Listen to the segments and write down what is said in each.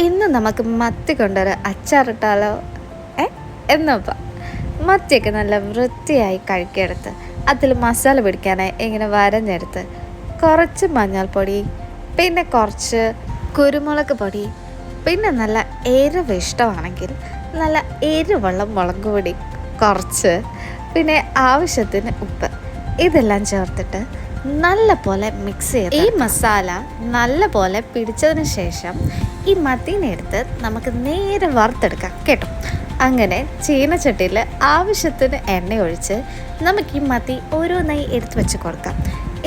ഇന്ന് നമുക്ക് മത്തി കൊണ്ടൊരു അച്ചാറിട്ടാലോ? എന്നപ്പം മത്തിയൊക്കെ നല്ല വൃത്തിയായി കഴുകിയെടുത്ത് അതിൽ മസാല പിടിക്കാനായി ഇങ്ങനെ വരഞ്ഞെടുത്ത് കുറച്ച് മഞ്ഞൾപ്പൊടി, പിന്നെ കുറച്ച് കുരുമുളക് പൊടി, പിന്നെ നല്ല എരിവ് ഇഷ്ടമാണെങ്കിൽ നല്ല എരിവുള്ള മുളക് പൊടി കുറച്ച്, പിന്നെ ആവശ്യത്തിന് ഉപ്പ്, ഇതെല്ലാം ചേർത്തിട്ട് നല്ല പോലെ മിക്സ് ചെയ്ത് ഈ മസാല നല്ല പോലെ പിടിച്ചതിന് ശേഷം ഈ മത്തീനെ എടുത്ത് നമുക്ക് നേരെ വറുത്തെടുക്കാം കേട്ടോ. അങ്ങനെ ചീനച്ചട്ടിയിൽ ആവശ്യത്തിന് എണ്ണ ഒഴിച്ച് നമുക്ക് ഈ മത്തി ഓരോന്നായി എടുത്ത് വെച്ച് കൊടുക്കാം.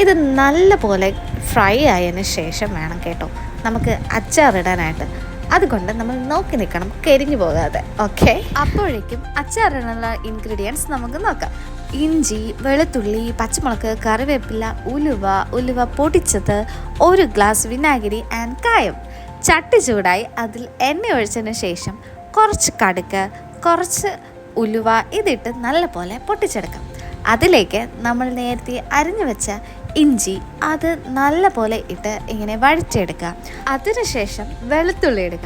ഇത് നല്ല പോലെ ഫ്രൈ ആയതിന് ശേഷം വേണം കേട്ടോ നമുക്ക് അച്ചാറിടാനായിട്ട്. അതുകൊണ്ട് നമ്മൾ നോക്കി നിൽക്കണം, കരിഞ്ഞു പോകാതെ. ഓക്കെ, അപ്പോഴേക്കും അച്ചാറിനുള്ള ഇൻഗ്രീഡിയൻസ് നമുക്ക് നോക്കാം. ഇഞ്ചി, വെളുത്തുള്ളി, പച്ചമുളക്, കറിവേപ്പില, ഉലുവ പൊടിച്ചത്, 1 ഗ്ലാസ് വിനാഗിരി ആൻഡ് കായം. ചട്ടി ചൂടായി അതിൽ എണ്ണ ഒഴിച്ചതിന് ശേഷം കുറച്ച് കടുക്, കുറച്ച് ഉലുവ ഇതിട്ട് നല്ല പോലെ പൊട്ടിച്ചെടുക്കാം. അതിലേക്ക് നമ്മൾ നേരത്തെ അരിഞ്ഞു വെച്ച ഇഞ്ചി അത് നല്ല പോലെ ഇട്ട് ഇങ്ങനെ വഴറ്റിയെടുക്കുക. അതിനുശേഷം വെളുത്തുള്ളി ഇടുക,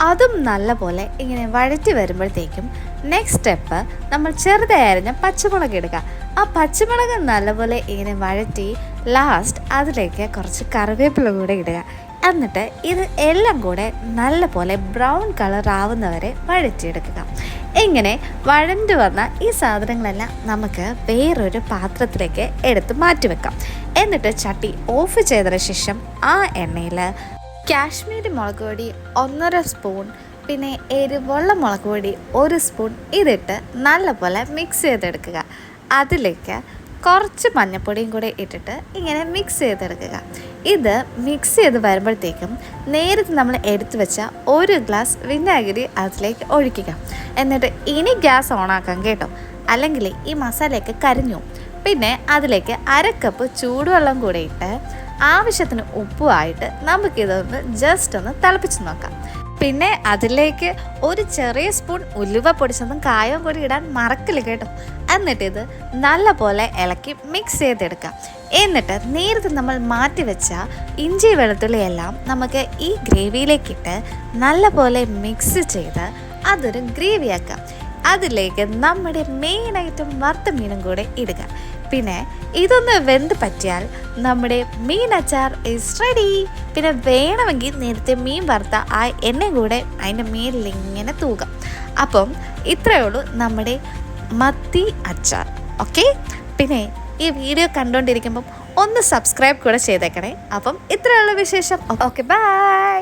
അതും നല്ല പോലെ ഇങ്ങനെ വഴറ്റി വരുമ്പോഴത്തേക്കും നെക്സ്റ്റ് സ്റ്റെപ്പ് നമ്മൾ ചെറുതായി അരിഞ്ഞ പച്ചമുളക് ഇടുക. ആ പച്ചമുളക് നല്ലപോലെ ഇങ്ങനെ വഴറ്റി ലാസ്റ്റ് അതിലേക്ക് കുറച്ച് കറിവേപ്പില കൂടെ ഇടുക. എന്നിട്ട് ഇത് എല്ലാം കൂടെ നല്ല പോലെ ബ്രൗൺ കളർ ആവുന്നവരെ വഴറ്റിയെടുക്കുക. ഇങ്ങനെ വഴണ്ടു വന്ന ഈ സാധനങ്ങളെല്ലാം നമുക്ക് വേറൊരു പാത്രത്തിലേക്ക് എടുത്ത് മാറ്റി വെക്കാം. എന്നിട്ട് ചട്ടി ഓഫ് ചെയ്തതിന് ശേഷം ആ എണ്ണയിൽ കാശ്മീരി മുളക് പൊടി 1.5 സ്പൂൺ, പിന്നെ എരിവുള്ള മുളക് പൊടി 1 സ്പൂൺ ഇതിട്ട് നല്ലപോലെ മിക്സ് ചെയ്തെടുക്കുക. അതിലേക്ക് കുറച്ച് മഞ്ഞൾപ്പൊടിയും കൂടെ ഇട്ടിട്ട് ഇങ്ങനെ മിക്സ് ചെയ്തെടുക്കുക. ഇത് മിക്സ് ചെയ്ത് വരുമ്പോഴത്തേക്കും നേരത്തെ നമ്മൾ എടുത്തു വെച്ച 1 ഗ്ലാസ് വിനാഗിരി അതിലേക്ക് ഒഴിക്കുക. എന്നിട്ട് ഇനി ഗ്യാസ് ഓണാക്കാം കേട്ടോ, അല്ലെങ്കിൽ ഈ മസാലയൊക്കെ കരിഞ്ഞു. പിന്നെ അതിലേക്ക് 1/2 കപ്പ് ചൂടുവെള്ളം കൂടെ ഇട്ട് ആവശ്യത്തിന് ഉപ്പുമായിട്ട് നമുക്കിതൊന്ന് ജസ്റ്റ് ഒന്ന് തിളപ്പിച്ച് നോക്കാം. പിന്നെ അതിലേക്ക് ഒരു ചെറിയ സ്പൂൺ ഉലുവ പൊടിച്ചതും കായവും കൂടി ഇടാൻ മറക്കില്ല കേട്ടോ. എന്നിട്ട് ഇത് നല്ല പോലെ ഇളക്കി മിക്സ് ചെയ്തെടുക്കാം. എന്നിട്ട് നേരത്തെ നമ്മൾ മാറ്റി വെച്ച ഇഞ്ചി വെളുത്തുള്ളി എല്ലാം നമുക്ക് ഈ ഗ്രേവിയിലേക്കിട്ട് നല്ല പോലെ മിക്സ് ചെയ്ത് അതൊരു ഗ്രേവിയാക്കാം. അതിലേക്ക് നമ്മുടെ മെയിൻ ഐറ്റം വറുത്ത മീനും കൂടെ ഇടുക. പിന്നെ ഇതൊന്ന് വെന്ത് പറ്റിയാൽ നമ്മുടെ മീൻ അച്ചാർ ഈസ് റെഡി. പിന്നെ വേണമെങ്കിൽ നേരത്തെ മീൻ വറുത്ത ആ എണ്ണ കൂടെ അതിൻ്റെ മേലിൽ ഇങ്ങനെ തൂകാം. അപ്പം ഇത്രയേ ഉള്ളൂ നമ്മുടെ മത്തി അച്ചാർ. ഓക്കെ, പിന്നെ ഈ വീഡിയോ കണ്ടുകൊണ്ടിരിക്കുമ്പം ഒന്ന് സബ്സ്ക്രൈബ് കൂടെ ചെയ്തേക്കണേ. അപ്പം ഇത്രയുള്ള വിശേഷം. Okay, by.